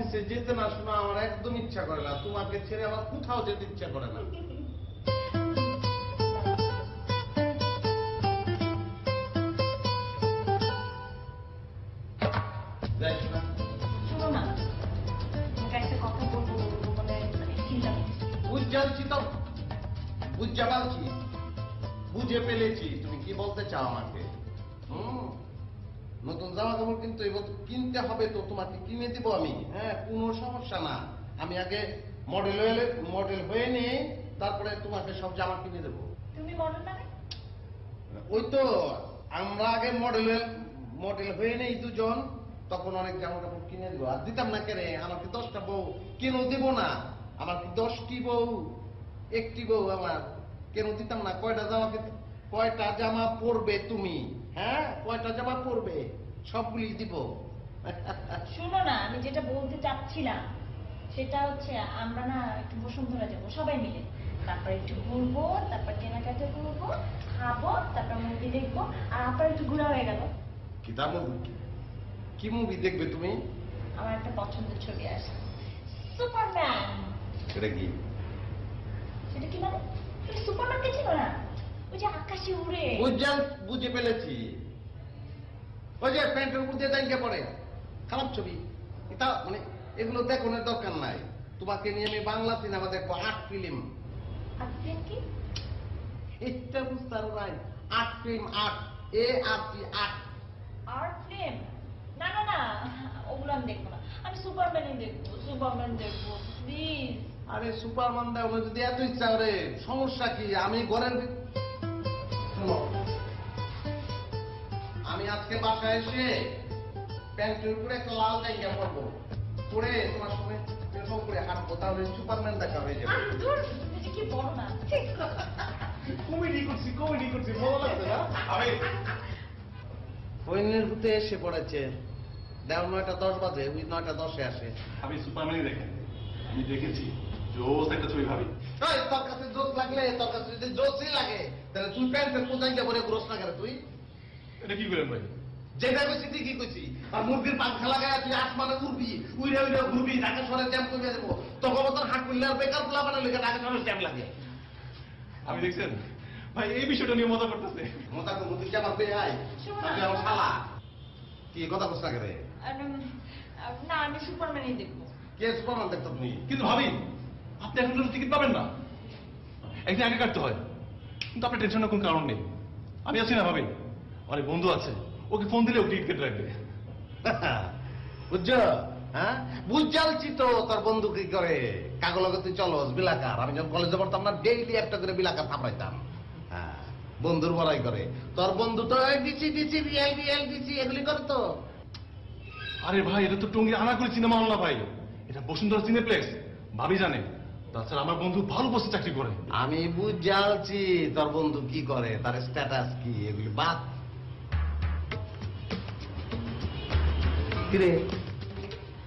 অফিসে যেতে না শোনা আমার একদম ইচ্ছা করে না, তোমাকে ছেড়ে আমার কোথাও যেতে ইচ্ছা করে না। শোনো না, তোমাকে একটা কথা বলবো বলে চিন্তা করছি। বুঝছি তো, বুঝতে পারছি, বুঝে ফেলেছি তুমি কি বলতে চাও আমাকে। নতুন জামা কাপড় কিন্তু এবার কিনতে হবে, তো তোমাকে কিনে দিব আমি। হ্যাঁ, কোনো সমস্যা না, আমি আগে মডেল হয়ে নিয়ে তারপরে তোমাকে সব জামা কিনে দেবো। তুমি মডেল না? ওই তো আমরা আগে মডেল হয়ে নেই দুজন, তখন অনেক জামা কাপড় কিনে দেবো। আর দিতাম না কেন, আমার কি 10টা বউ? কেন দিব না? আমার কি 10টি বউ? একটি বউ আমার, কেন দিতাম না? কয়টা জামা পরবে তুমি? হ্যাঁ, কয়টা জামা পরবে? সবগুলি দিব। শোনো না, আমি যেটা বলতে চাচ্ছিলাম সেটা হচ্ছে আমরা না একটু বসুন্ধরা যাবো সবাই মিলে, তারপর একটু ঘুরবো, তারপর কেনাকাটা করবো, খাবো, তারপর মুভি দেখবো, আর আপনার একটু ঘোরা হয়ে গেল। কি মুভি দেখবে তুমি? আমার একটা পছন্দের ছবি আছে, সুপারম্যান। সেটা কি? সেটা কি মানে? তুমি সুপারম্যানকে চিনো না? ওই যে আকাশে উড়ে। বুঝে ফেলেছি, ওই যে প্যান্টের উপর দিয়ে দাঁড়িয়ে পড়ে, খারাপ ছবি এটা। মানে এগুলো দেখানোর দরকার নাই, তোমাকে নিয়ে আমি বাংলা সিনেমা দেখবো, আর্ট ফিল্ম। আর্ট ফিল্ম কি? এটা বুঝতে পারো নাই? Art film, art, ART, art. Art film? না না না, ওগুলো আমি দেখবো না, আমি সুপারম্যানই দেখবো। সুপারম্যান দেখবো প্লিজ। আরে সুপারম্যান দেখো যদি এত ইচ্ছা করে, সমস্যা কি? আমি ঘরের শোনো, আমি আজকে বাসায় এসে প্যান্টের উপরে একটা লাল জায়গা পরবো, পরে তোমার সঙ্গে এরকম করে হাঁটবো, তাহলে সুপারম্যান দেখা হয়ে যাবে। কি বলো না, কমেডি করছি, ভালো লাগছে না? ফোনের ভূতে এসে পড়েছে, দেও 9টা 10 বাজে, ওই 9টা 10-এ আসে। আমি সুপারম্যানই দেখেন, আমি দেখেছি জোস একটা ছবি ভাবি। তোর কাছে জোস লাগলে, তোর কাছে যদি জোসই লাগে, তাহলে তুই প্যান্টের কোথায় গিয়ে পরে গ্রোস না করে তুই? এটা কি করেন ভাই? যেটা কইছি ঠিকই কইছি। আর মুরগির পাখা লাগায় তুই আসমানে উড়বি, উইরা ঘুরবি, ঢাকা শহরে জ্যাম করে দেবো, তখন তোর হাট করলে আর বেকার পোলা বানালে ঢাকা শহরে জ্যাম লাগে। আমি দেখছেন ভাই এই বিষয়টা নিয়ে মজা করতেছে। মজা করবো? তুই কি আমার বেয়াই? তুই আমার শালা? কি কথা বলছ না করে? না আমি সুপারম্যানই দেখবো। কে সুপারম্যান দেখতো তুমি? কিন্তু ভাবি আপনি এখন কোনো টিকিট পাবেন না, একদিন আগে কাটতে হয়। কিন্তু আপনার টেনশনের কোনো কারণ নেই, আমি আছি না ভাবি, অনেক বন্ধু আছে, ওকে ফোন দিলে ও টিকিট কেটে রাখবে। বুঝছো? হ্যাঁ, বুঝালছি তো। তোর বন্ধু কি করে? কাগলকে তুই চলস বিলাকার। আমি যখন কলেজে পড়তাম না, ডেইলি একটা করে বিলাকার থাপড়াইতাম। হ্যাঁ, বন্ধুর বড়াই করে। তোর বন্ধু তো ডিসি এগুলি করে তো। আরে ভাই এটা তো টঙ্গী আনাকুড়ি সিনেমা হল না ভাই, এটা বসুন্ধরা সিনেপ্লেক্স, ভাবি জানে। তাছাড়া আমার বন্ধু ভালো পোস্টে চাকরি করে। আমি বুঝালছি তোর বন্ধু কি করে, তার স্ট্যাটাস কি, এগুলি বাদ। কিরে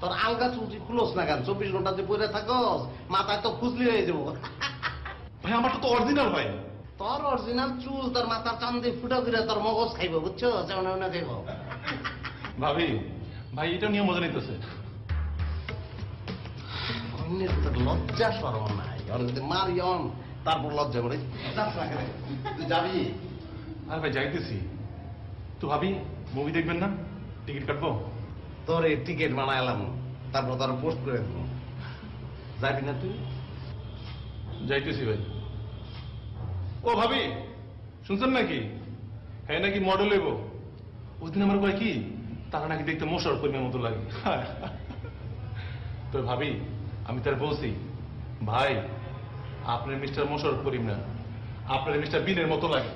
তোর আলগা চুলটি খুলোস না কেন? 24 ঘন্টা যে পরে থাকস, মাথায় তো খুজলি হয়ে যাবো। ভাই আমারটা তো অরিজিনাল ভাই। তোর অরিজিনাল চুল তোর মাথার চান্দে ফুটা করে তোর মগজ খাইব, বুঝছো? যেমন খাইব। ভাবি ভাই এটা নিয়ে মজা নিতেছে। লজ্জা সরম নাই, যদি মারিয়ন তারপর লজ্জা করে তুই যাবি। আর ভাই যাইতেছি তো। ভাবি মুভি দেখবেন না? টিকিট কাটবো। তোর এই টিকিট বানাইলাম, তারপর তোর পোস্ট করে দেবো। যাবি না তুই? যাইতেছি ভাই। ও ভাবি শুনছেন নাকি? হ্যাঁ নাকি মডেল হইব। ওই দিন আমার কয় কি তারা নাকি দেখতে মশার কর্মীর মতো লাগে। তো ভাবি আমি তার বলছি, ভাই আপনার মিস্টার মশার করিম না, আপনার মিস্টার বিনের মতো লাগে।